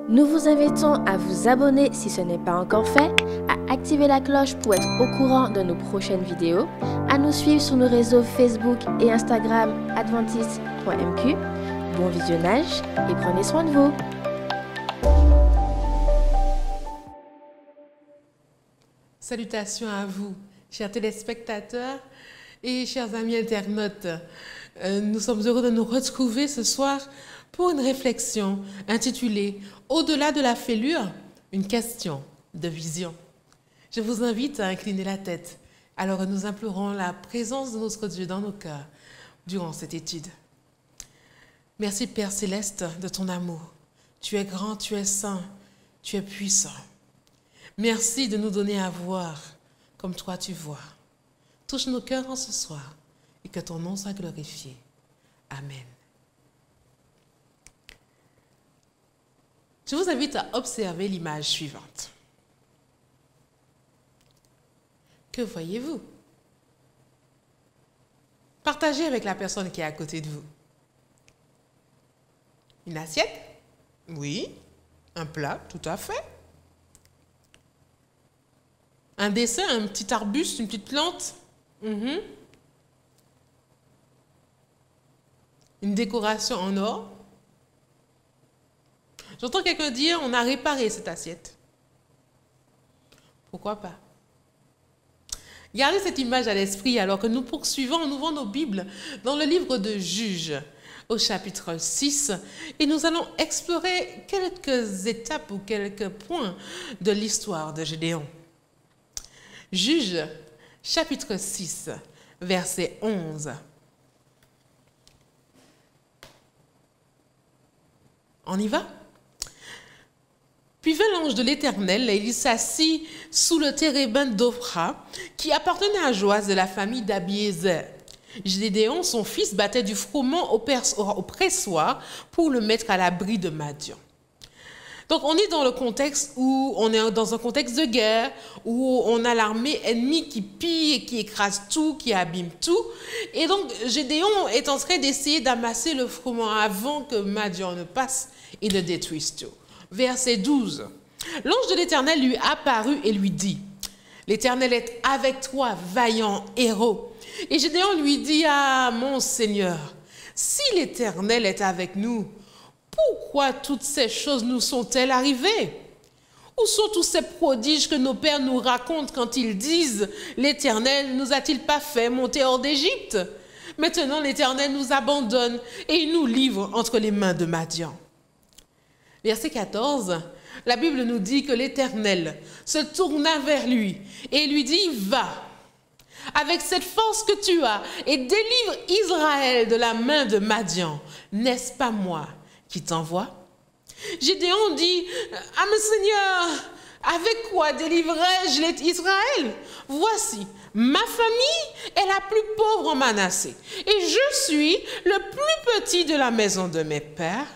Nous vous invitons à vous abonner si ce n'est pas encore fait, à activer la cloche pour être au courant de nos prochaines vidéos, à nous suivre sur nos réseaux Facebook et Instagram adventiste.mq. Bon visionnage et prenez soin de vous. Salutations à vous, chers téléspectateurs et chers amis internautes. Nous sommes heureux de nous retrouver ce soir pour une réflexion intitulée « Au-delà de la fêlure, une question de vision ». Je vous invite à incliner la tête alors que nous implorons la présence de notre Dieu dans nos cœurs durant cette étude. Merci Père Céleste de ton amour. Tu es grand, tu es saint, tu es puissant. Merci de nous donner à voir comme toi tu vois. Touche nos cœurs en ce soir et que ton nom soit glorifié. Amen. Je vous invite à observer l'image suivante. Que voyez-vous? Partagez avec la personne qui est à côté de vous. Une assiette? Oui. Un plat? Tout à fait. Un dessin, un petit arbuste, une petite plante? Une décoration en or? J'entends quelqu'un dire, on a réparé cette assiette. Pourquoi pas? Gardez cette image à l'esprit alors que nous poursuivons, nous ouvrons nos Bibles dans le livre de Juges, au chapitre 6, et nous allons explorer quelques étapes ou quelques points de l'histoire de Gédéon. Juges, chapitre 6, verset 11. On y va? Puis vint l'ange de l'Éternel, et il s'assit sous le térébinthe d'Ophra, qui appartenait à Joas de la famille d'Abiézer. Gédéon, son fils, battait du froment au pressoir pour le mettre à l'abri de Madian. Donc on est dans le contexte où on est dans un contexte de guerre, où on a l'armée ennemie qui pille et qui écrase tout, qui abîme tout. Et donc Gédéon est en train d'essayer d'amasser le froment avant que Madian ne passe et ne détruise tout. Verset 12. L'ange de l'Éternel lui apparut et lui dit, « L'Éternel est avec toi, vaillant héros. » Et Gédéon lui dit, « Ah, mon Seigneur, si l'Éternel est avec nous, pourquoi toutes ces choses nous sont-elles arrivées? Où sont tous ces prodiges que nos pères nous racontent quand ils disent, « L'Éternel nous a-t-il pas fait monter hors d'Égypte? Maintenant l'Éternel nous abandonne et il nous livre entre les mains de Madian. » Verset 14, la Bible nous dit que l'Éternel se tourna vers lui et lui dit, « Va, avec cette force que tu as, et délivre Israël de la main de Madian. N'est-ce pas moi qui t'envoie? » Gédéon dit, « Ah, mon Seigneur, avec quoi délivrerai-je Israël? Voici, ma famille est la plus pauvre en Manassé, et je suis le plus petit de la maison de mes pères. »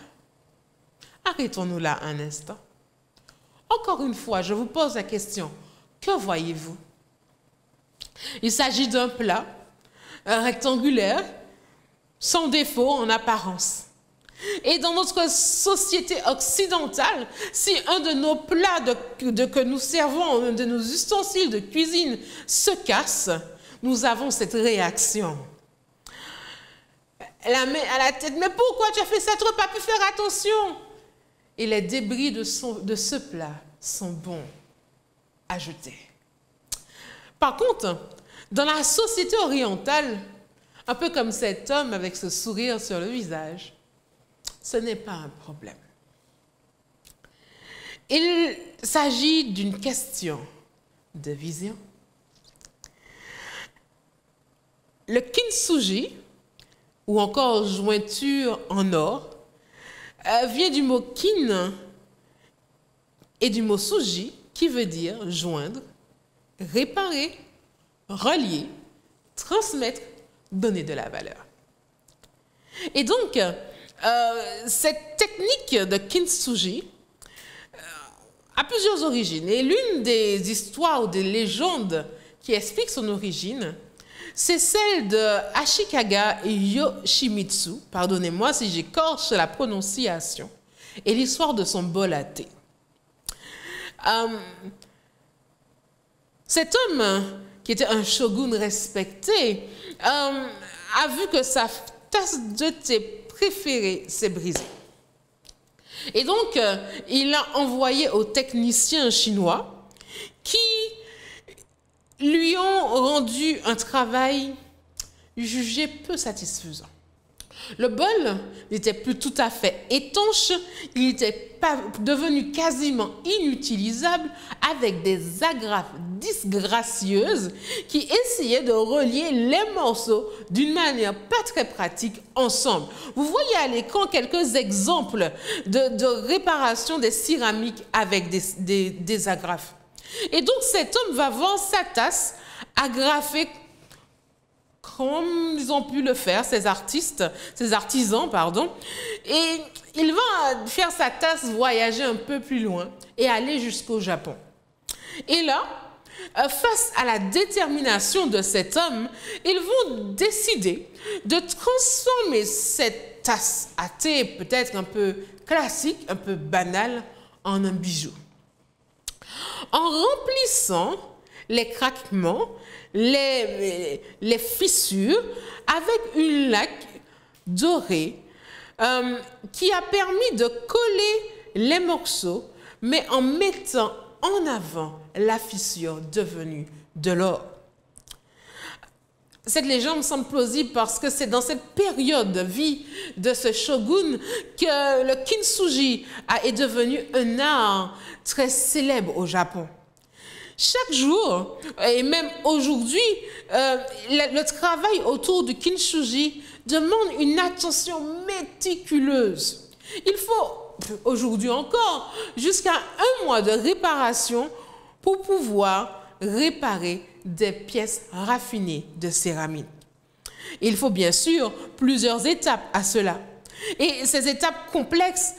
Arrêtons-nous là un instant. Encore une fois, je vous pose la question, que voyez-vous? Il s'agit d'un plat rectangulaire, sans défaut en apparence. Et dans notre société occidentale, si un de nos plats que nous servons, un de nos ustensiles de cuisine se casse, nous avons cette réaction. La main à la tête, mais pourquoi tu as fait ça? Tu n'aurais pas pu faire attention. Et les débris de ce plat sont bons à jeter. Par contre, dans la société orientale, un peu comme cet homme avec ce sourire sur le visage, ce n'est pas un problème. Il s'agit d'une question de vision. Le kintsugi, ou encore jointure en or, vient du mot kin et du mot suji, qui veut dire joindre, réparer, relier, transmettre, donner de la valeur. Et donc, cette technique de kintsugi a plusieurs origines. Et l'une des histoires ou des légendes qui explique son origine, c'est celle de Ashikaga Yoshimitsu, pardonnez-moi si j'écorche la prononciation, et l'histoire de son bol à thé. Cet homme, qui était un shogun respecté, a vu que sa tasse de thé préférée s'est brisée. Et donc, il a envoyé aux techniciens chinois qui lui ont rendu un travail jugé peu satisfaisant. Le bol n'était plus tout à fait étanche, il était devenu quasiment inutilisable avec des agrafes disgracieuses qui essayaient de relier les morceaux d'une manière pas très pratique ensemble. Vous voyez à l'écran quelques exemples de réparation des céramiques avec des agrafes. Et donc cet homme va vendre sa tasse agrafée comme ils ont pu le faire, ces artisans, et il va faire sa tasse voyager un peu plus loin et aller jusqu'au Japon. Et là, face à la détermination de cet homme, ils vont décider de transformer cette tasse à thé, peut-être un peu classique, un peu banale, en un bijou. En remplissant les craquements, les fissures avec une laque dorée qui a permis de coller les morceaux, mais en mettant en avant la fissure devenue de l'or. Cette légende semble plausible parce que c'est dans cette période de vie de ce shogun que le kintsugi est devenu un art très célèbre au Japon. Chaque jour, et même aujourd'hui, le travail autour du kintsugi demande une attention méticuleuse. Il faut, aujourd'hui encore, jusqu'à 1 mois de réparation pour pouvoir réparer des pièces raffinées de céramique. Il faut bien sûr plusieurs étapes à cela. Et ces étapes complexes,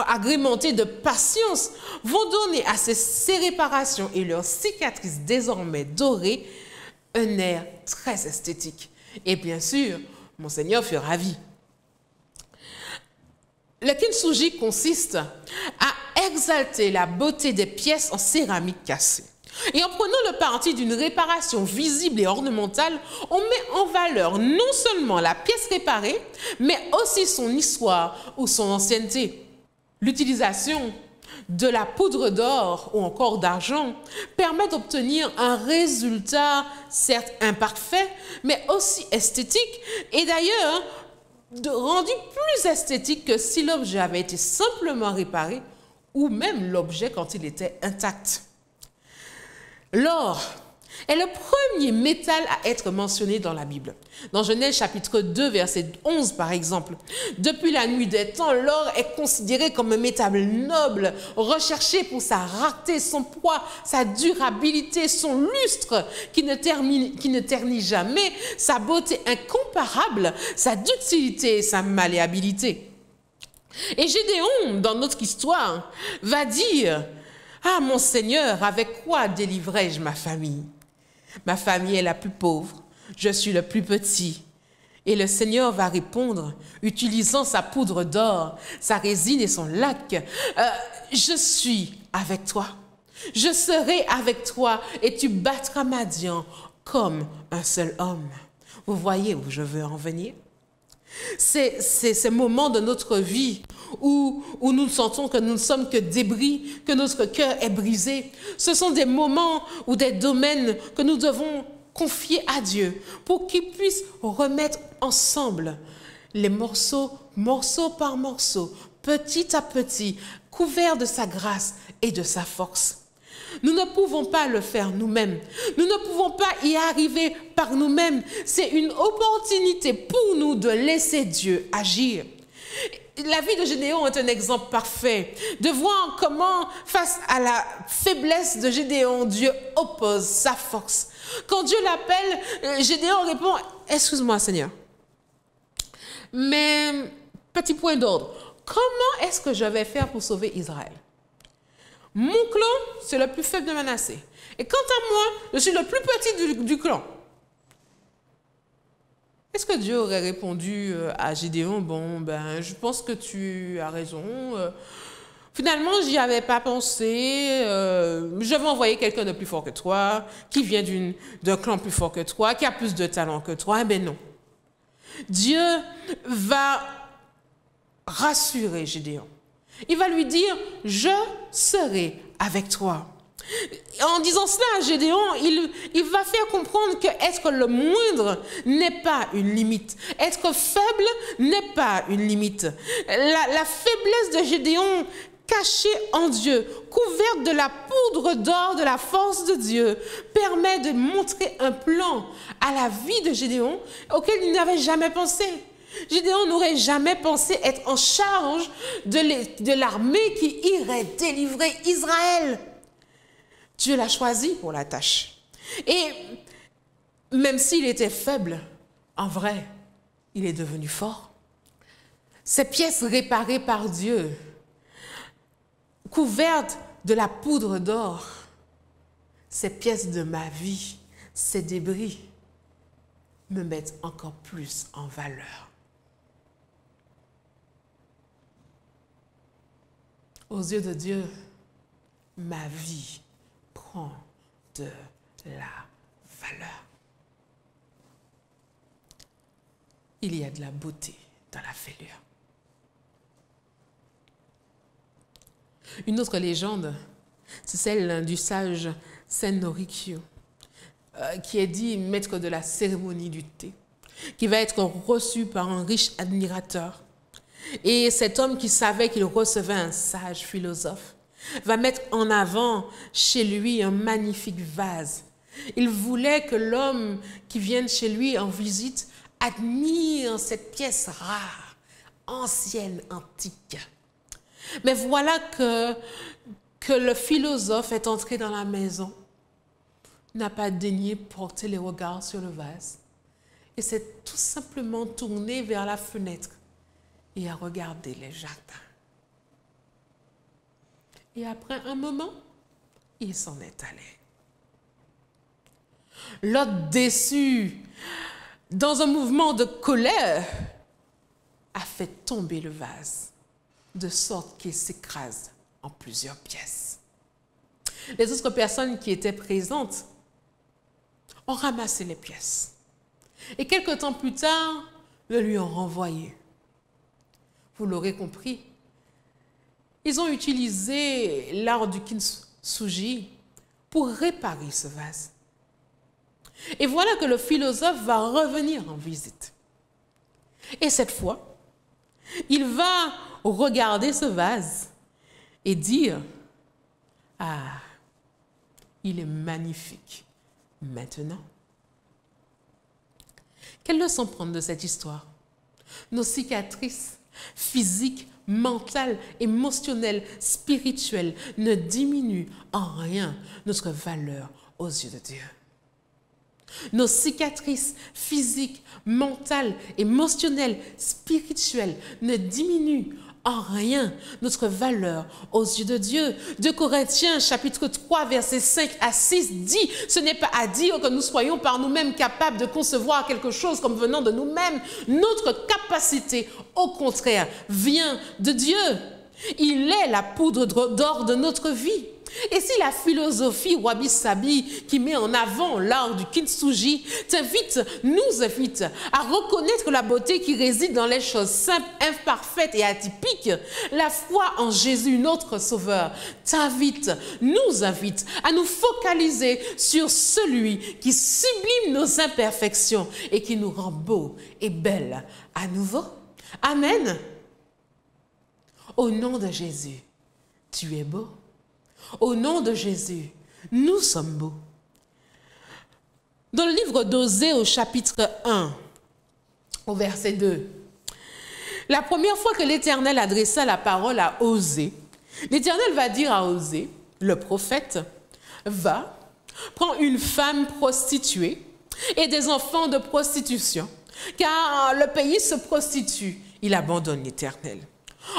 agrémentées de patience, vont donner à ces réparations et leurs cicatrices désormais dorées un air très esthétique. Et bien sûr, Monseigneur fut ravi. Le kintsugi consiste à exalter la beauté des pièces en céramique cassée. Et en prenant le parti d'une réparation visible et ornementale, on met en valeur non seulement la pièce réparée, mais aussi son histoire ou son ancienneté. L'utilisation de la poudre d'or ou encore d'argent permet d'obtenir un résultat certes imparfait, mais aussi esthétique, et d'ailleurs rendu plus esthétique que si l'objet avait été simplement réparé ou même l'objet quand il était intact. L'or est le premier métal à être mentionné dans la Bible. Dans Genèse chapitre 2, verset 11 par exemple. Depuis la nuit des temps, l'or est considéré comme un métal noble, recherché pour sa rareté, son poids, sa durabilité, son lustre qui ne ternit jamais, sa beauté incomparable, sa ductilité et sa malléabilité. Et Gédéon, dans notre histoire, va dire: « Ah, mon Seigneur, avec quoi délivrai-je ma famille? Ma famille est la plus pauvre, je suis le plus petit. » Et le Seigneur va répondre, utilisant sa poudre d'or, sa résine et son lac: « Je suis avec toi, je serai avec toi et tu battras Madian comme un seul homme. » Vous voyez où je veux en venir? C'est ces moments de notre vie où nous sentons que nous ne sommes que débris, que notre cœur est brisé. Ce sont des moments ou des domaines que nous devons confier à Dieu pour qu'il puisse remettre ensemble les morceaux, morceau par morceau, petit à petit, couverts de sa grâce et de sa force. Nous ne pouvons pas le faire nous-mêmes. Nous ne pouvons pas y arriver par nous-mêmes. C'est une opportunité pour nous de laisser Dieu agir. La vie de Gédéon est un exemple parfait de voir comment, face à la faiblesse de Gédéon, Dieu oppose sa force. Quand Dieu l'appelle, Gédéon répond: « Excuse-moi, Seigneur, mais petit point d'ordre, comment est-ce que je vais faire pour sauver Israël? Mon clan, c'est le plus faible de Manassé. Et quant à moi, je suis le plus petit du clan. est-ce que Dieu aurait répondu à Gédéon, bon, ben, je pense que tu as raison. Finalement, j'y avais pas pensé. Je vais envoyer quelqu'un de plus fort que toi, qui vient d'un clan plus fort que toi, qui a plus de talent que toi. Eh bien non. Dieu va rassurer Gédéon. Il va lui dire, je serai avec toi. En disant cela à Gédéon, il va faire comprendre que être le moindre n'est pas une limite. Être faible n'est pas une limite. La faiblesse de Gédéon, cachée en Dieu, couverte de la poudre d'or de la force de Dieu, permet de montrer un plan à la vie de Gédéon auquel il n'avait jamais pensé. Gédéon n'aurait jamais pensé être en charge de l'armée qui irait délivrer Israël. Dieu l'a choisi pour la tâche. Et même s'il était faible, en vrai, il est devenu fort. Ces pièces réparées par Dieu, couvertes de la poudre d'or, ces pièces de ma vie, ces débris, me mettent encore plus en valeur. Aux yeux de Dieu, ma vie prend de la valeur. Il y a de la beauté dans la fêlure. Une autre légende, c'est celle du sage Sennorikyo, qui est dit maître de la cérémonie du thé, qui va être reçu par un riche admirateur. Et cet homme qui savait qu'il recevait un sage philosophe va mettre en avant chez lui un magnifique vase. Il voulait que l'homme qui vienne chez lui en visite admire cette pièce rare, ancienne, antique. Mais voilà que le philosophe est entré dans la maison, n'a pas daigné porter les regards sur le vase et s'est tout simplement tourné vers la fenêtre et a regardé les jardins. Et après un moment, il s'en est allé. L'autre, déçu, dans un mouvement de colère, a fait tomber le vase, de sorte qu'il s'écrase en plusieurs pièces. Les autres personnes qui étaient présentes ont ramassé les pièces. Et quelque temps plus tard, le lui ont renvoyé. Vous l'aurez compris, ils ont utilisé l'art du kintsugi pour réparer ce vase. Et voilà que le philosophe va revenir en visite. Et cette fois, il va regarder ce vase et dire « Ah, il est magnifique maintenant. » Quelle leçon prendre de cette histoire? Nos cicatrices physiques, mentales, émotionnelles, spirituelles ne diminuent en rien notre valeur aux yeux de Dieu. Nos cicatrices physiques, mentales, émotionnelles, spirituelles ne diminuent en rien notre valeur aux yeux de Dieu. 2 Corinthiens chapitre 3 versets 5 à 6 dit « Ce n'est pas à dire que nous soyons par nous-mêmes capables de concevoir quelque chose comme venant de nous-mêmes. Notre capacité, au contraire, vient de Dieu. Il est la poudre d'or de notre vie. » Et si la philosophie wabi-sabi qui met en avant l'art du kintsugi nous invite à reconnaître la beauté qui réside dans les choses simples, imparfaites et atypiques, la foi en Jésus, notre Sauveur, nous invite à nous focaliser sur celui qui sublime nos imperfections et qui nous rend beaux et belles à nouveau. Amen. Au nom de Jésus, tu es beau. Au nom de Jésus, nous sommes beaux. Dans le livre d'Osée au chapitre 1, au verset 2, la première fois que l'Éternel adressa la parole à Osée, l'Éternel va dire à Osée, le prophète, « Va, prends une femme prostituée et des enfants de prostitution, car le pays se prostitue, il abandonne l'Éternel. »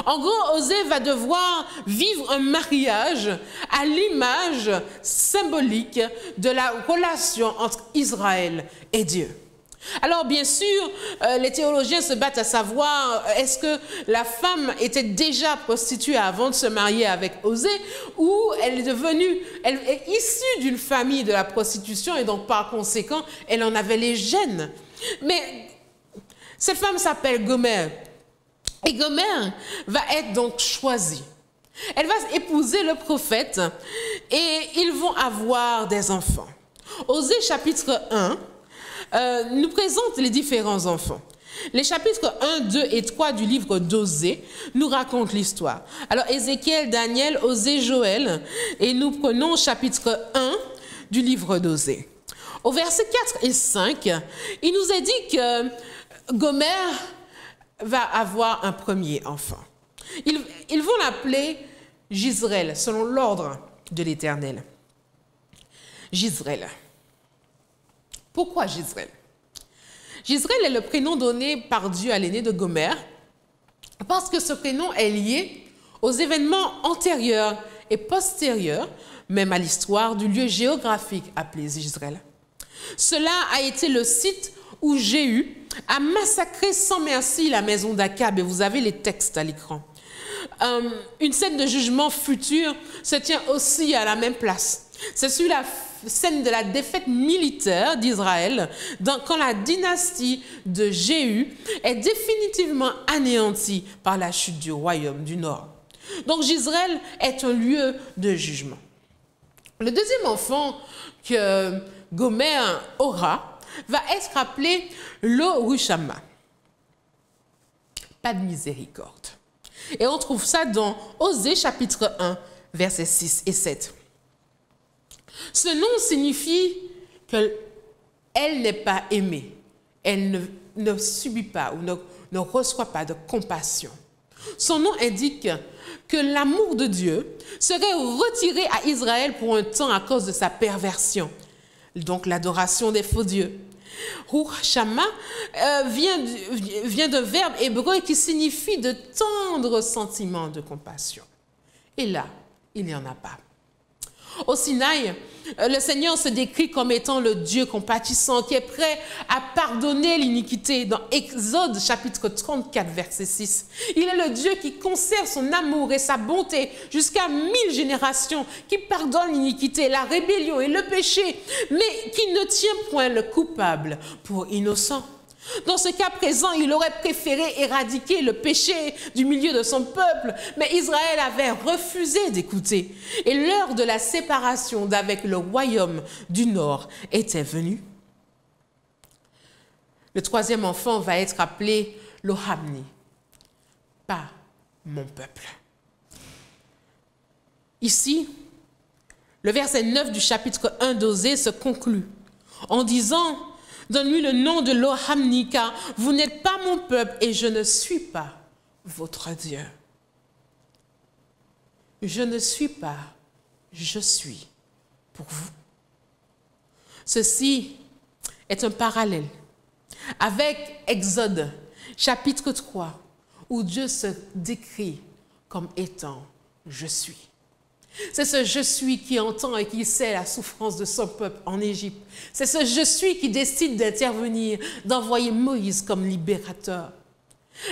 En gros, Osée va devoir vivre un mariage à l'image symbolique de la relation entre Israël et Dieu. Alors bien sûr, les théologiens se battent à savoir est-ce que la femme était déjà prostituée avant de se marier avec Osée ou elle est issue d'une famille de la prostitution et donc par conséquent, elle en avait les gènes. Mais cette femme s'appelle Gomère et Gomère va être donc choisie. Elle va épouser le prophète et ils vont avoir des enfants. Osée chapitre 1 nous présente les différents enfants. Les chapitres 1, 2 et 3 du livre d'Osée nous racontent l'histoire. Alors Ézéchiel, Daniel, Osée, Joël, et nous prenons chapitre 1 du livre d'Osée. Au verset 4 et 5, il nous est dit que Gomère va avoir un premier enfant. Ils vont l'appeler Jizreel, selon l'ordre de l'Éternel. Jizreel. Pourquoi Jizreel? Jizreel est le prénom donné par Dieu à l'aîné de Gomère parce que ce prénom est lié aux événements antérieurs et postérieurs, même à l'histoire du lieu géographique appelé Jizreel. Cela a été le site où Jéhu a massacré sans merci la maison d'Akab, et vous avez les textes à l'écran. Une scène de jugement futur se tient aussi à la même place. C'est sur la scène de la défaite militaire d'Israël quand la dynastie de Jéhu est définitivement anéantie par la chute du royaume du Nord. Donc Jizreel est un lieu de jugement. Le deuxième enfant que Gomère aura va être appelé Lo-Rushama. Pas de miséricorde. Et on trouve ça dans Osée chapitre 1, versets 6 et 7. Ce nom signifie qu'elle n'est pas aimée, elle ne subit pas ou ne reçoit pas de compassion. Son nom indique que l'amour de Dieu serait retiré à Israël pour un temps à cause de sa perversion, donc l'adoration des faux dieux. Rushama vient d'un verbe hébreu qui signifie de tendre sentiment de compassion. Et là, il n'y en a pas. Au Sinaï, le Seigneur se décrit comme étant le Dieu compatissant qui est prêt à pardonner l'iniquité. Dans Exode chapitre 34, verset 6, il est le Dieu qui conserve son amour et sa bonté jusqu'à 1000 générations, qui pardonne l'iniquité, la rébellion et le péché, mais qui ne tient point le coupable pour innocent. Dans ce cas présent, il aurait préféré éradiquer le péché du milieu de son peuple, mais Israël avait refusé d'écouter. Et l'heure de la séparation d'avec le royaume du Nord était venue. Le troisième enfant va être appelé Lo-Hamni, pas mon peuple. Ici, le verset 9 du chapitre 1 d'Osée se conclut en disant: donne-lui le nom de Lo-Hamni, car vous n'êtes pas mon peuple et je ne suis pas votre Dieu. Je ne suis pas, je suis pour vous. Ceci est un parallèle avec Exode, chapitre 3, où Dieu se décrit comme étant « je suis ». C'est ce « je suis » qui entend et qui sait la souffrance de son peuple en Égypte. C'est ce « je suis » qui décide d'intervenir, d'envoyer Moïse comme libérateur.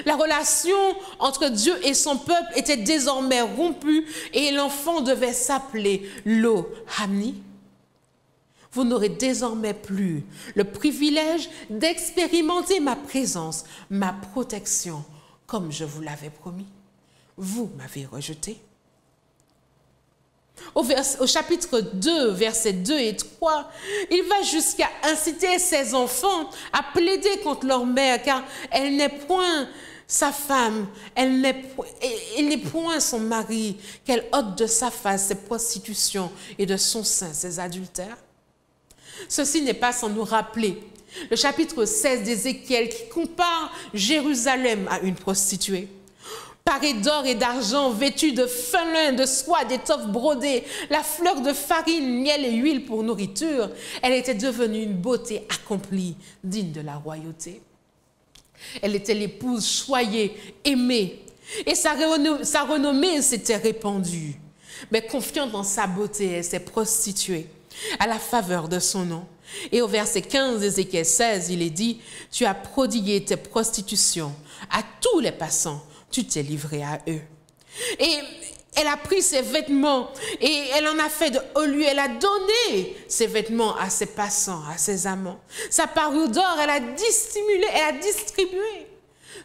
La relation entre Dieu et son peuple était désormais rompue et l'enfant devait s'appeler Lo-Hamni. Vous n'aurez désormais plus le privilège d'expérimenter ma présence, ma protection, comme je vous l'avais promis. Vous m'avez rejeté. Au chapitre 2, versets 2 et 3, il va jusqu'à inciter ses enfants à plaider contre leur mère, car elle n'est point sa femme, elle n'est point son mari, qu'elle ôte de sa face ses prostitutions et de son sein ses adultères. Ceci n'est pas sans nous rappeler le chapitre 16 d'Ézéchiel qui compare Jérusalem à une prostituée. Parée d'or et d'argent, vêtue de fin lin, de soie, d'étoffe brodée, la fleur de farine, miel et huile pour nourriture, elle était devenue une beauté accomplie, digne de la royauté. Elle était l'épouse choyée, aimée, et sa renommée s'était répandue. Mais confiante en sa beauté, elle s'est prostituée à la faveur de son nom. Et au verset 15 d'Ézéchiel 16, il est dit, « Tu as prodigué tes prostitutions à tous les passants, tu t'es livré à eux. » Et elle a pris ses vêtements et elle en a fait de haut lieu. Elle a donné ses vêtements à ses passants, à ses amants. Sa parure d'or, elle a dissimulé, elle a distribué.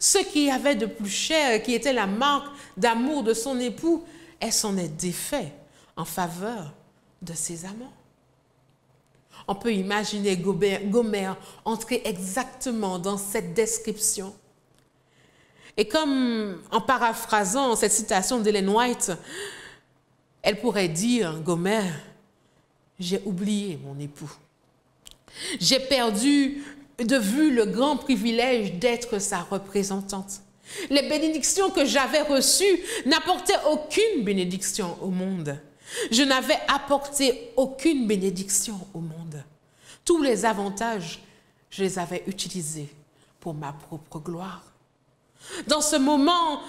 Ce qui avait de plus cher, qui était la marque d'amour de son époux, elle s'en est défait en faveur de ses amants. On peut imaginer Gomer entrer exactement dans cette description. Et comme en paraphrasant cette citation d'Ellen White, elle pourrait dire, Gomer, j'ai oublié mon époux. J'ai perdu de vue le grand privilège d'être sa représentante. Les bénédictions que j'avais reçues n'apportaient aucune bénédiction au monde. Je n'avais apporté aucune bénédiction au monde. Tous les avantages, je les avais utilisés pour ma propre gloire. Dans ce moment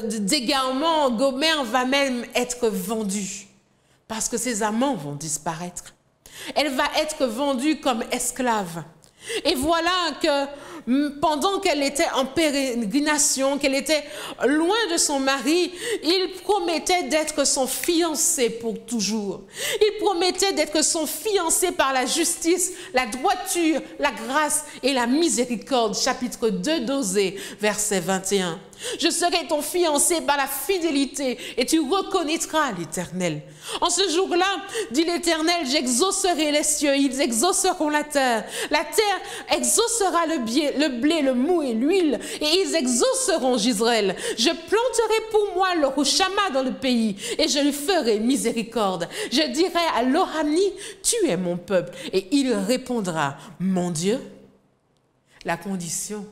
d'égarement, Gomer va même être vendue parce que ses amants vont disparaître. Elle va être vendue comme esclave. Et voilà que pendant qu'elle était en pérégrination, qu'elle était loin de son mari, il promettait d'être son fiancé pour toujours. Il promettait d'être son fiancé par la justice, la droiture, la grâce et la miséricorde. Chapitre 2 d'Osée, verset 21. Je serai ton fiancé par la fidélité et tu reconnaîtras l'Éternel. En ce jour-là, dit l'Éternel, j'exaucerai les cieux, ils exauceront la terre. La terre exaucera le blé, le mou et l'huile, et ils exauceront Israël. Je planterai pour moi le Rouchama dans le pays, et je lui ferai miséricorde. Je dirai à l'Orami, tu es mon peuple, et il répondra, mon Dieu. La condition,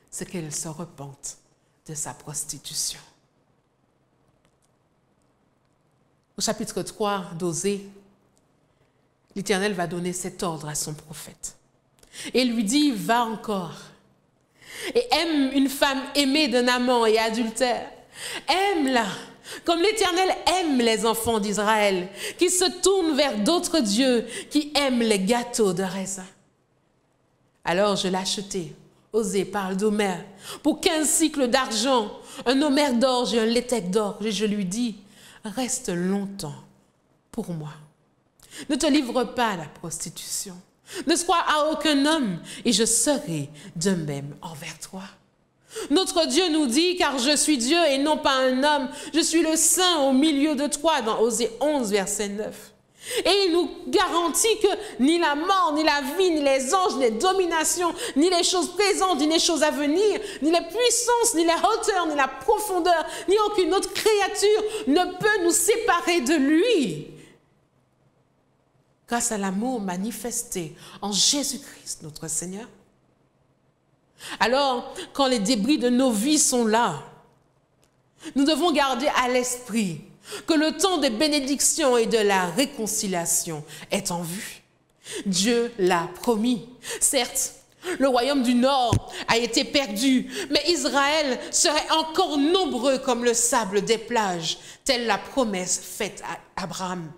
c'est qu'elle se repente de sa prostitution. Au chapitre 3 d'Osée, l'Éternel va donner cet ordre à son prophète. Et lui dit, va encore et aime une femme aimée d'un amant et adultère. Aime-la comme l'Éternel aime les enfants d'Israël, qui se tournent vers d'autres dieux, qui aiment les gâteaux de raisin. Alors je l'achetai. Osée parle d'Omer, pour 15 cycles d'argent, un omère d'orge et un létec d'orge. Et je lui dis, reste longtemps pour moi. Ne te livre pas à la prostitution. Ne sois à aucun homme, et je serai de même envers toi. Notre Dieu nous dit, car je suis Dieu et non pas un homme, je suis le Saint au milieu de toi, dans Osée 11, verset 9. Et il nous garantit que ni la mort, ni la vie, ni les anges, ni les dominations, ni les choses présentes, ni les choses à venir, ni les puissances, ni les hauteurs, ni la profondeur, ni aucune autre créature ne peut nous séparer de lui. Grâce à l'amour manifesté en Jésus-Christ, notre Seigneur. Alors, quand les débris de nos vies sont là, nous devons garder à l'esprit que le temps de bénédiction et de la réconciliation est en vue. Dieu l'a promis. Certes, le royaume du Nord a été perdu, mais Israël serait encore nombreux comme le sable des plages, telle la promesse faite à Abraham.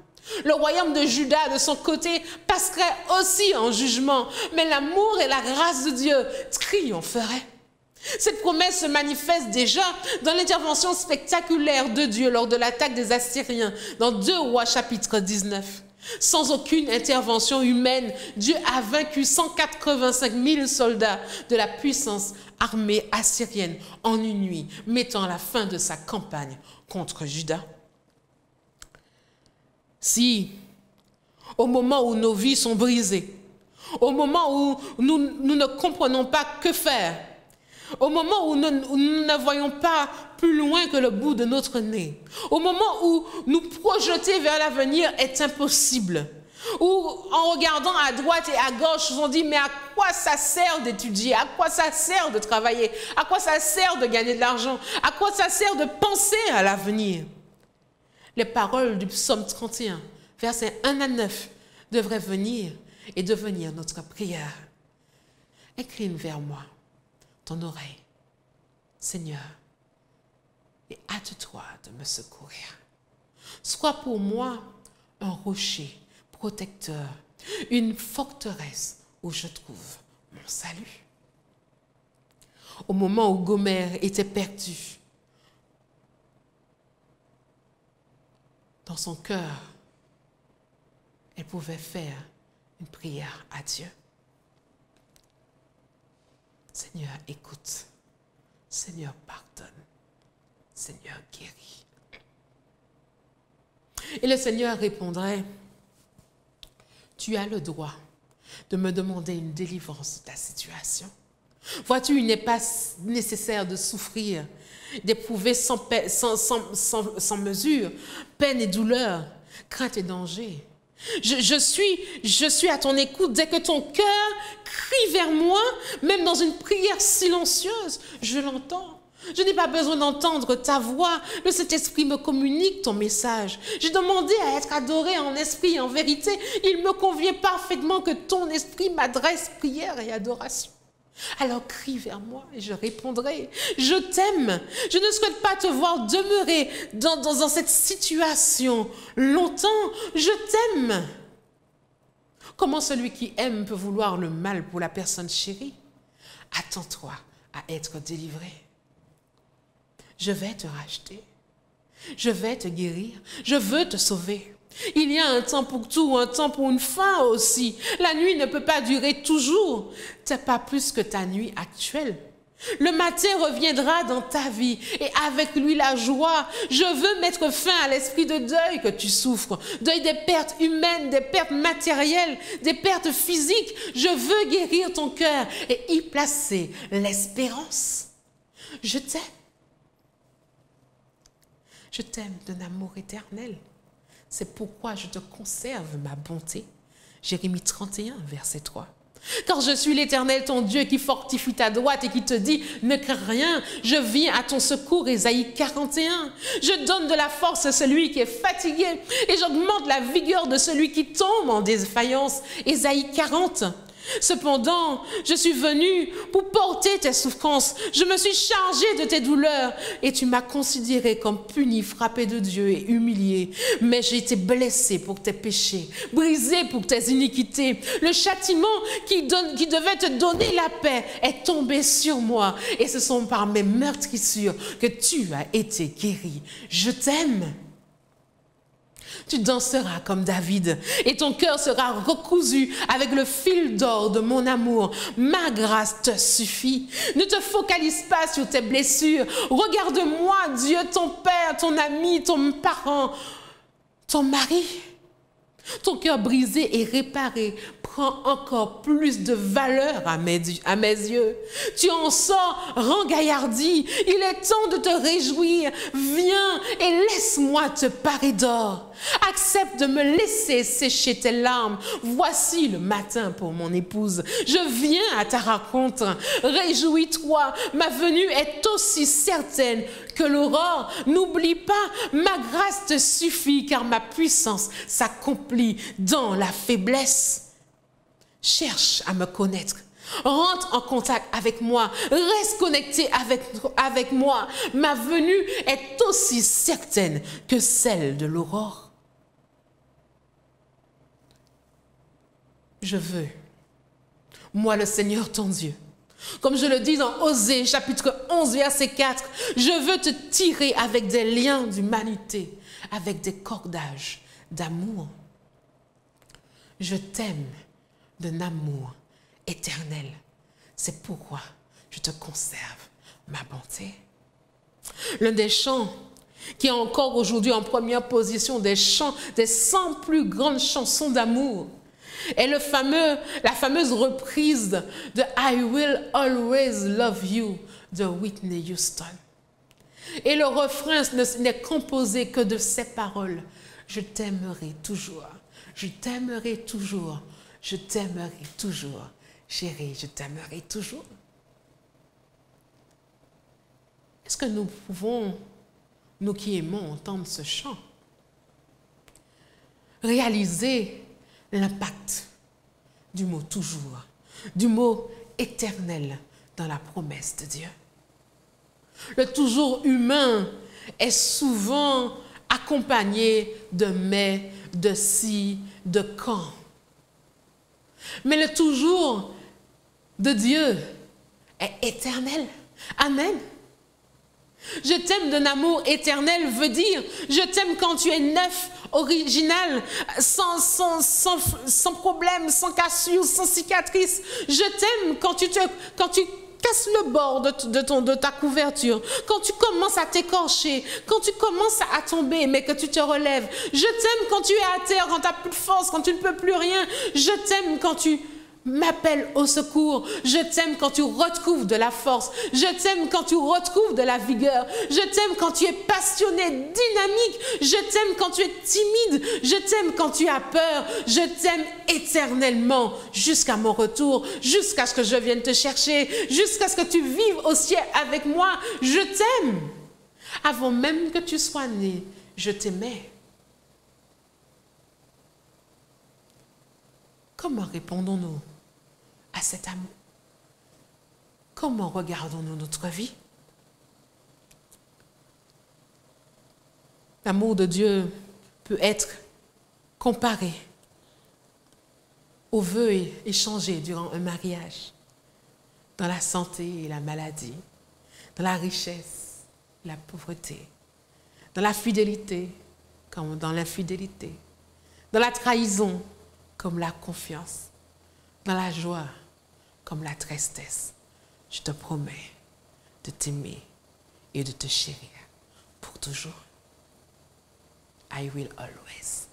Le royaume de Juda, de son côté, passerait aussi en jugement, mais l'amour et la grâce de Dieu triompheraient. Cette promesse se manifeste déjà dans l'intervention spectaculaire de Dieu lors de l'attaque des Assyriens dans 2 Rois chapitre 19. Sans aucune intervention humaine, Dieu a vaincu 185 000 soldats de la puissance armée assyrienne en une nuit, mettant la fin de sa campagne contre Juda. Si, au moment où nos vies sont brisées, au moment où nous ne comprenons pas que faire, au moment où nous ne voyons pas plus loin que le bout de notre nez, au moment où nous projeter vers l'avenir est impossible, où en regardant à droite et à gauche, on dit mais à quoi ça sert d'étudier, à quoi ça sert de travailler, à quoi ça sert de gagner de l'argent, à quoi ça sert de penser à l'avenir. Les paroles du psaume 31, versets 1 à 9, devraient venir et devenir notre prière. Incline vers moi ton oreille, Seigneur, et hâte-toi de me secourir. Sois pour moi un rocher protecteur une forteresse où je trouve mon salut. Au moment où Gomère était perdu, dans son cœur, elle pouvait faire une prière à Dieu. Seigneur, écoute. Seigneur, pardonne. Seigneur, guéris. Et le Seigneur répondrait, tu as le droit de me demander une délivrance de ta situation. Vois-tu, il n'est pas nécessaire de souffrir, d'éprouver sans mesure, peine et douleur, crainte et danger. Je suis à ton écoute. Dès que ton cœur crie vers moi, même dans une prière silencieuse, je l'entends. Je n'ai pas besoin d'entendre ta voix. Le Saint-Esprit me communique ton message. J'ai demandé à être adoré en esprit et en vérité. Il me convient parfaitement que ton esprit m'adresse prière et adoration. Alors crie vers moi et je répondrai. Je t'aime. Je ne souhaite pas te voir demeurer dans cette situation longtemps. Je t'aime. Comment celui qui aime peut vouloir le mal pour la personne chérie? Attends-toi à être délivré. Je vais te racheter. Je vais te guérir. Je veux te sauver. Il y a un temps pour tout, un temps pour une fin aussi. La nuit ne peut pas durer toujours. Tu n'es pas plus que ta nuit actuelle. Le matin reviendra dans ta vie et avec lui la joie. Je veux mettre fin à l'esprit de deuil que tu souffres. Deuil des pertes humaines, des pertes matérielles, des pertes physiques. Je veux guérir ton cœur et y placer l'espérance. Je t'aime. Je t'aime d'un amour éternel. C'est pourquoi je te conserve ma bonté. Jérémie 31, verset 3. Car je suis l'Éternel, ton Dieu, qui fortifie ta droite et qui te dit, ne crains rien, je viens à ton secours. Ésaïe 41. Je donne de la force à celui qui est fatigué et j'augmente la vigueur de celui qui tombe en défaillance. Ésaïe 40. Cependant, je suis venu pour porter tes souffrances. Je me suis chargé de tes douleurs et tu m'as considéré comme puni, frappé de Dieu et humilié. Mais j'ai été blessé pour tes péchés, brisé pour tes iniquités. Le châtiment qui devait te donner la paix est tombé sur moi et ce sont par mes meurtrissures que tu as été guéri. Je t'aime. Tu danseras comme David et ton cœur sera recousu avec le fil d'or de mon amour. Ma grâce te suffit. Ne te focalise pas sur tes blessures. Regarde-moi, Dieu, ton père, ton ami, ton parent, ton mari. Ton cœur brisé et réparé prend encore plus de valeur à mes yeux. Tu en sors rengaillardi. Il est temps de te réjouir. Viens et laisse-moi te parer d'or. Accepte de me laisser sécher tes larmes. Voici le matin pour mon épouse. Je viens à ta rencontre. Réjouis-toi. Ma venue est aussi certaine que l'aurore. N'oublie pas, ma grâce te suffit car ma puissance s'accomplit dans la faiblesse. Cherche à me connaître. Rentre en contact avec moi. Reste connecté avec moi. Ma venue est aussi certaine que celle de l'aurore. Je veux, moi le Seigneur ton Dieu, comme je le dis dans Osée chapitre 11 verset 4, je veux te tirer avec des liens d'humanité, avec des cordages d'amour. Je t'aime d'un amour éternel. C'est pourquoi je te conserve ma bonté. L'un des chants qui est encore aujourd'hui en première position des 100 plus grandes chansons d'amour est la fameuse reprise de I Will Always Love You de Whitney Houston. Et le refrain n'est composé que de ces paroles. Je t'aimerai toujours, je t'aimerai toujours, je t'aimerai toujours, chérie, je t'aimerai toujours. Est-ce que nous pouvons, nous qui aimons entendre ce chant, réaliser l'impact du mot toujours, du mot éternel dans la promesse de Dieu? Le toujours humain est souvent accompagné de mais, de si, de quand. Mais le toujours de Dieu est éternel. Amen. Je t'aime d'un amour éternel veut dire, je t'aime quand tu es neuf, original, sans problème, sans cassure, sans cicatrice. Je t'aime quand tu casses le bord de ta couverture, quand tu commences à t'écorcher, quand tu commences à tomber, mais que tu te relèves. Je t'aime quand tu es à terre, quand tu n'as plus de force, quand tu ne peux plus rien. Je t'aime quand tu m'appelles au secours. Je t'aime quand tu retrouves de la force. Je t'aime quand tu retrouves de la vigueur. Je t'aime quand tu es passionné, dynamique. Je t'aime quand tu es timide. Je t'aime quand tu as peur. Je t'aime éternellement jusqu'à mon retour, jusqu'à ce que je vienne te chercher, jusqu'à ce que tu vives au ciel avec moi. Je t'aime. Avant même que tu sois né, je t'aimais. Comment répondons-nous à cet amour? Comment regardons-nous notre vie? L'amour de Dieu peut être comparé aux vœux échangés durant un mariage, dans la santé et la maladie, dans la richesse et la pauvreté, dans la fidélité comme dans l'infidélité, dans la trahison comme la confiance, dans la joie comme la tristesse. Je te promets de t'aimer et de te chérir pour toujours. I will always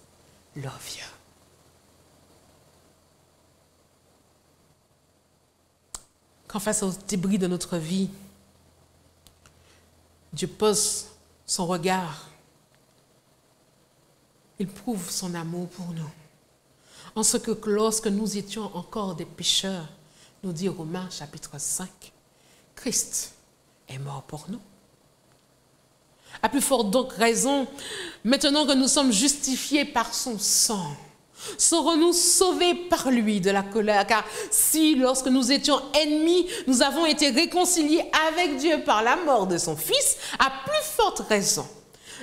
love you. Quand face aux débris de notre vie, Dieu pose son regard, il prouve son amour pour nous. En ce que lorsque nous étions encore des pécheurs, nous dit Romains chapitre 5, Christ est mort pour nous. À plus forte donc raison, maintenant que nous sommes justifiés par son sang, serons-nous sauvés par lui de la colère? Car si, lorsque nous étions ennemis, nous avons été réconciliés avec Dieu par la mort de son Fils, à plus forte raison,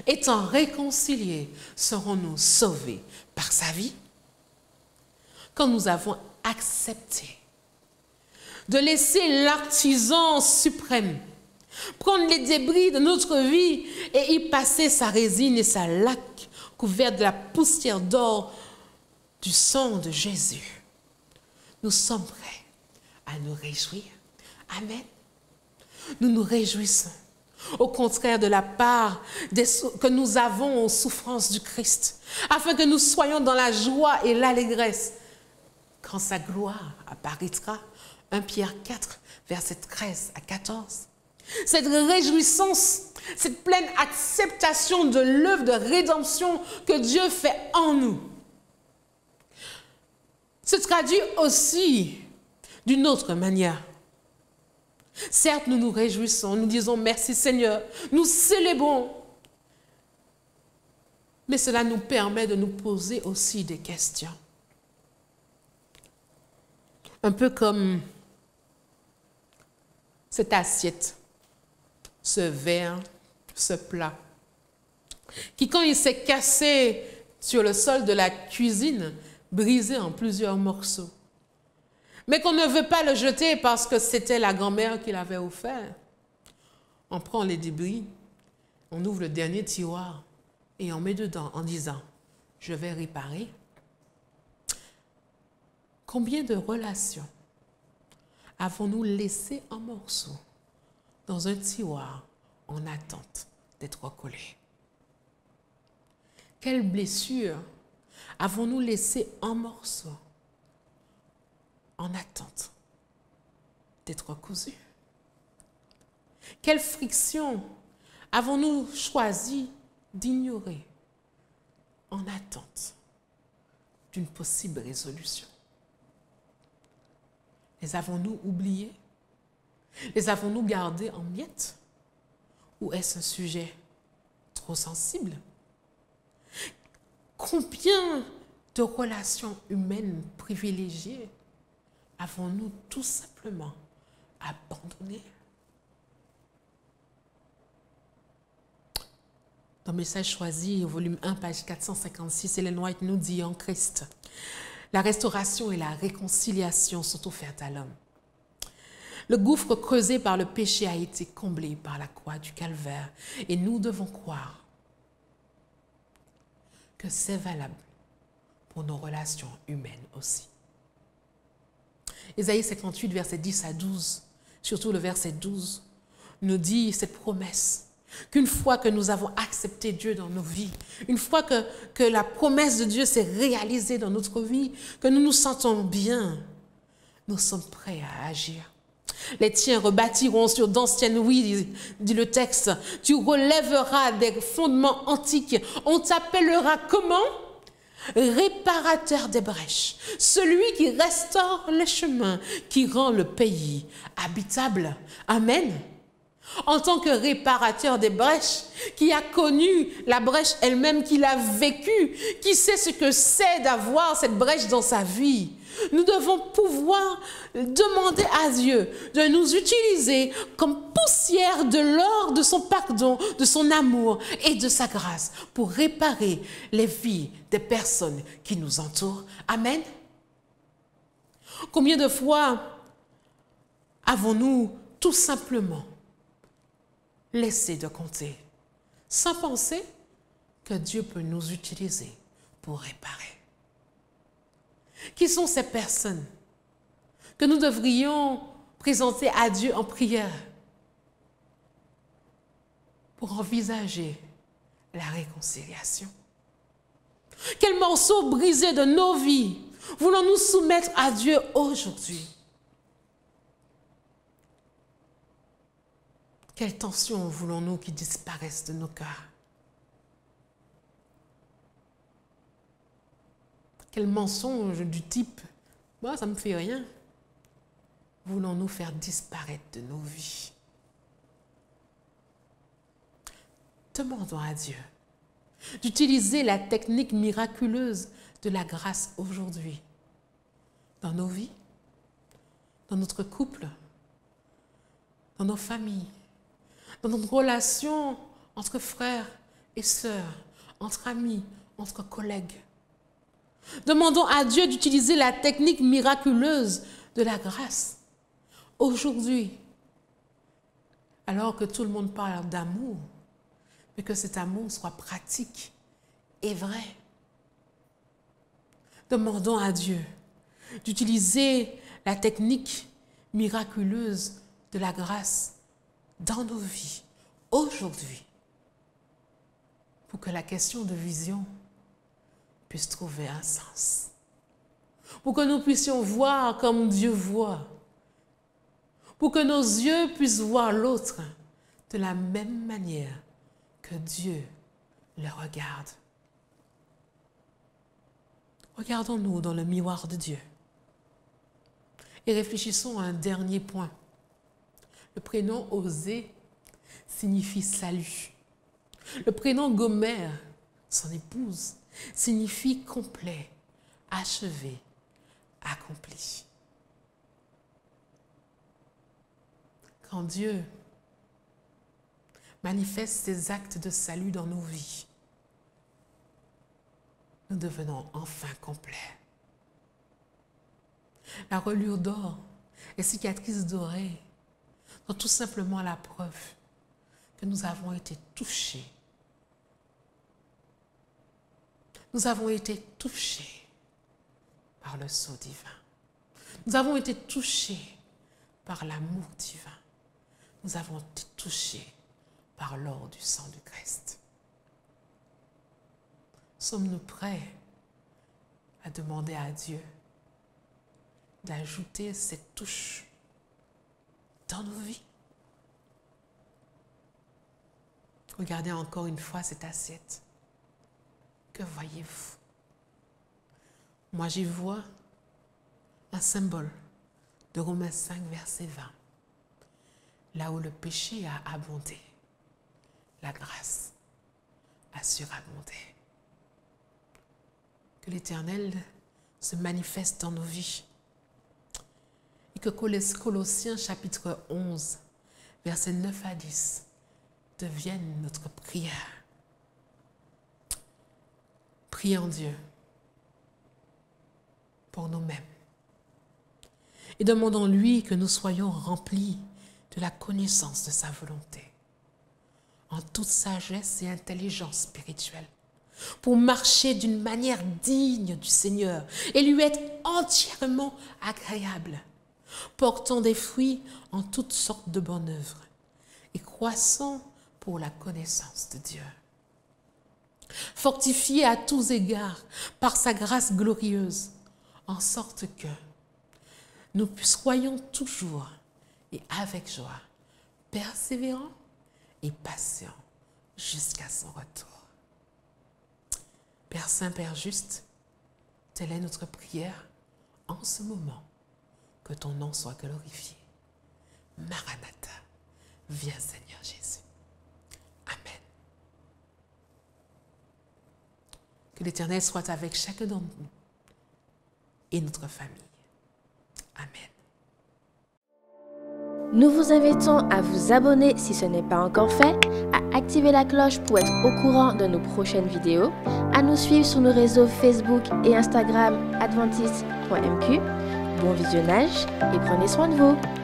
étant réconciliés, serons-nous sauvés par sa vie? Quand nous avons accepté de laisser l'artisan suprême prendre les débris de notre vie et y passer sa résine et sa laque couverte de la poussière d'or du sang de Jésus, nous sommes prêts à nous réjouir. Amen. Nous nous réjouissons. Au contraire de la part que nous avons aux souffrances du Christ, afin que nous soyons dans la joie et l'allégresse quand sa gloire apparaîtra. 1 Pierre 4, versets 13 à 14. Cette réjouissance, cette pleine acceptation de l'œuvre de rédemption que Dieu fait en nous, se traduit aussi d'une autre manière. Certes, nous nous réjouissons, nous disons merci Seigneur, nous célébrons, mais cela nous permet de nous poser aussi des questions. Un peu comme cette assiette, ce verre, ce plat, qui quand il s'est cassé sur le sol de la cuisine, brisé en plusieurs morceaux, mais qu'on ne veut pas le jeter parce que c'était la grand-mère qui l'avait offert. On prend les débris, on ouvre le dernier tiroir et on met dedans en disant « je vais réparer ». Combien de relations avons-nous laissées en morceaux dans un tiroir en attente d'être recollées? Quelles blessures avons-nous laissées en morceaux en attente d'être recousues? Quelle friction avons-nous choisi d'ignorer en attente d'une possible résolution? Les avons-nous oubliés? Les avons-nous gardés en miettes? Ou est-ce un sujet trop sensible? Combien de relations humaines privilégiées avons-nous tout simplement abandonnées? Dans Message choisi, au volume 1, page 456, Ellen White nous dit en Christ: La restauration et la réconciliation sont offertes à l'homme. Le gouffre creusé par le péché a été comblé par la croix du calvaire et nous devons croire que c'est valable pour nos relations humaines aussi. Ésaïe 58, versets 10 à 12, surtout le verset 12, nous dit cette promesse qu'une fois que nous avons accepté Dieu dans nos vies, une fois que la promesse de Dieu s'est réalisée dans notre vie, que nous nous sentons bien, nous sommes prêts à agir. Les tiens rebâtiront sur d'anciennes ruines, dit le texte. Tu relèveras des fondements antiques. On t'appellera comment? Réparateur des brèches. Celui qui restaure les chemins, qui rend le pays habitable. Amen. En tant que réparateur des brèches, qui a connu la brèche elle-même, qui l'a vécue, qui sait ce que c'est d'avoir cette brèche dans sa vie, nous devons pouvoir demander à Dieu de nous utiliser comme poussière de l'or de son pardon, de son amour et de sa grâce pour réparer les vies des personnes qui nous entourent. Amen. Combien de fois avons-nous tout simplement laissé de compter sans penser que Dieu peut nous utiliser pour réparer? Qui sont ces personnes que nous devrions présenter à Dieu en prière pour envisager la réconciliation? Quel morceau brisé de nos vies voulons-nous soumettre à Dieu aujourd'hui? Quelle tension voulons-nous qu'il disparaisse de nos cœurs? Quel mensonge du type « moi, ça ne me fait rien » voulons-nous faire disparaître de nos vies? Demandons à Dieu d'utiliser la technique miraculeuse de la grâce aujourd'hui dans nos vies, dans notre couple, dans nos familles, dans notre relation entre frères et sœurs, entre amis, entre collègues. Demandons à Dieu d'utiliser la technique miraculeuse de la grâce aujourd'hui, alors que tout le monde parle d'amour, mais que cet amour soit pratique et vrai. Demandons à Dieu d'utiliser la technique miraculeuse de la grâce dans nos vies aujourd'hui pour que la question de vision puisse trouver un sens. Pour que nous puissions voir comme Dieu voit. Pour que nos yeux puissent voir l'autre de la même manière que Dieu le regarde. Regardons-nous dans le miroir de Dieu et réfléchissons à un dernier point. Le prénom Osée signifie salut. Le prénom Gomer, son épouse, signifie complet, achevé, accompli. Quand Dieu manifeste ses actes de salut dans nos vies, nous devenons enfin complets. La reliure d'or et cicatrices dorées sont tout simplement la preuve que nous avons été touchés. Nous avons été touchés par le sceau divin. Nous avons été touchés par l'amour divin. Nous avons été touchés par l'or du sang du Christ. Sommes-nous prêts à demander à Dieu d'ajouter cette touche dans nos vies? Regardez encore une fois cette assiette. Que voyez-vous? Moi, j'y vois un symbole de Romains 5, verset 20. Là où le péché a abondé, la grâce a surabondé. Que l'Éternel se manifeste dans nos vies. Et que Colossiens chapitre 11, versets 9 à 10, devienne notre prière. Prions Dieu pour nous-mêmes. Et demandons-lui que nous soyons remplis de la connaissance de sa volonté, en toute sagesse et intelligence spirituelle, pour marcher d'une manière digne du Seigneur et lui être entièrement agréable, portant des fruits en toutes sortes de bonnes œuvres et croissant pour la connaissance de Dieu. Fortifié à tous égards par sa grâce glorieuse, en sorte que nous soyons toujours et avec joie, persévérants et patients jusqu'à son retour. Père Saint, Père juste, telle est notre prière en ce moment. Que ton nom soit glorifié. Maranatha, viens Seigneur Jésus. Amen. Que l'Éternel soit avec chacun d'entre nous et notre famille. Amen. Nous vous invitons à vous abonner si ce n'est pas encore fait, à activer la cloche pour être au courant de nos prochaines vidéos, à nous suivre sur nos réseaux Facebook et Instagram adventiste.mq. Bon visionnage et prenez soin de vous.